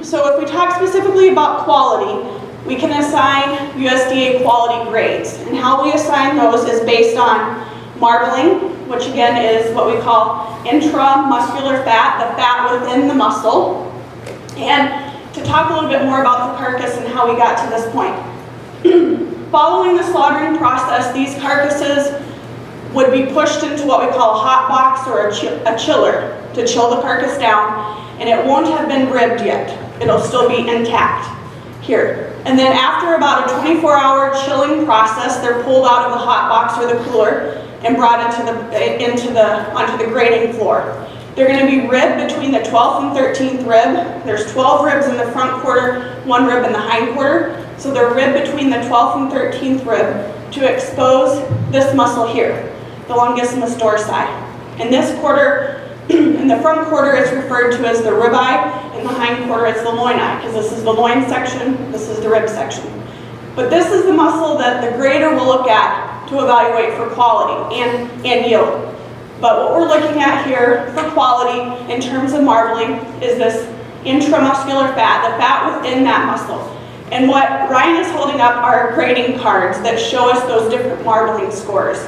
So if we talk specifically about quality, we can assign USDA quality grades. And how we assign those is based on marbling, which again is what we call intramuscular fat, the fat within the muscle. And to talk a little bit more about the carcass and how we got to this point. Following the slaughtering process, these carcasses would be pushed into what we call a hot box or a chiller to chill the carcass down, and it won't have been ribbed yet. It'll still be intact here. And then after about a 24-hour chilling process, they're pulled out of the hot box or the cooler and brought onto the grading floor. They're going to be ribbed between the 12th and 13th rib. There's 12 ribs in the front quarter, 1 rib in the hind quarter. So they're ribbed between the 12th and 13th rib to expose this muscle here, the longissimus dorsi. In this quarter, in the front quarter, it's referred to as the ribeye. In the hind quarter, it's the loini, because this is the loin section, this is the rib section. But this is the muscle that the grader will look at to evaluate for quality and yield. But what we're looking at here for quality in terms of marbling is this intramuscular fat, the fat within that muscle. And what Ryan is holding up are grading cards that show us those different marbling scores.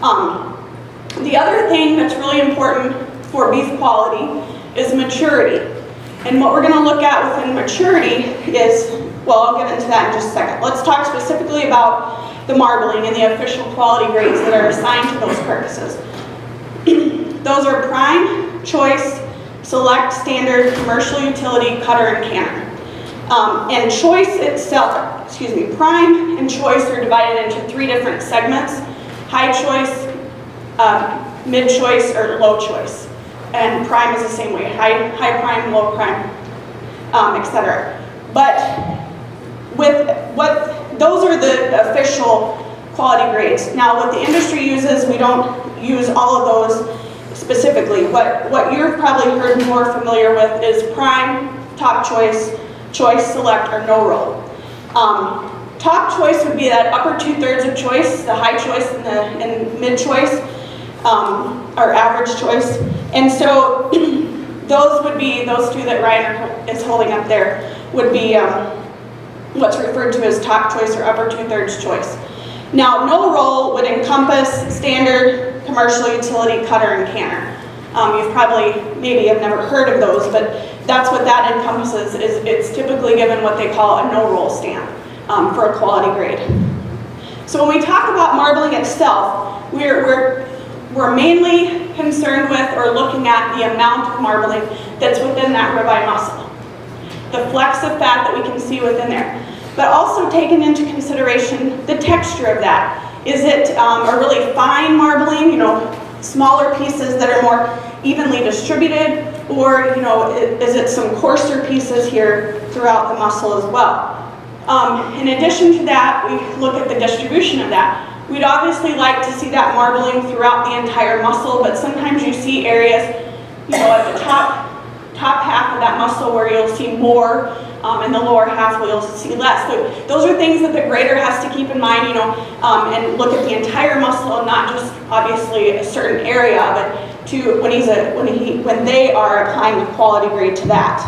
The other thing that's really important for beef quality is maturity. And what we're going to look at within maturity is, well, I'll get into that in just a second. Let's talk specifically about the marbling and the official quality grades that are assigned to those carcasses. Those are prime, choice, select, standard, commercial utility, cutter, and canner. And choice itself, prime and choice are divided into 3 different segments: high choice, mid choice, or low choice. And prime is the same way: high prime, low prime, etc. But those are the official quality grades. Now, what the industry uses, we don't use all of those specifically. What you've probably heard more familiar with is prime, top choice, choice, select, or no roll. Top choice would be that upper 2/3 of choice, the high choice and mid choice, or average choice. And so those would be, those 2 that Ryan is holding up there, would be what's referred to as top choice or upper 2/3 choice. Now, no roll would encompass standard, commercial utility, cutter, and canner. You've probably, maybe have never heard of those, but that's what that encompasses. Is it's typically given what they call a no roll stamp for a quality grade. So when we talk about marbling itself, we're mainly concerned with or looking at the amount of marbling that's within that ribeye muscle, the flecks of fat that we can see within there. But also taking into consideration the texture of that. Is it a really fine marbling, smaller pieces that are more evenly distributed, or is it some coarser pieces here throughout the muscle as well? In addition to that, we look at the distribution of that. We'd obviously like to see that marbling throughout the entire muscle, but sometimes you see areas, at the top half of that muscle where you'll see more, and the lower half where you'll see less. So those are things that the grader has to keep in mind, and look at the entire muscle and not just obviously a certain area of it, to when they are applying the quality grade to that.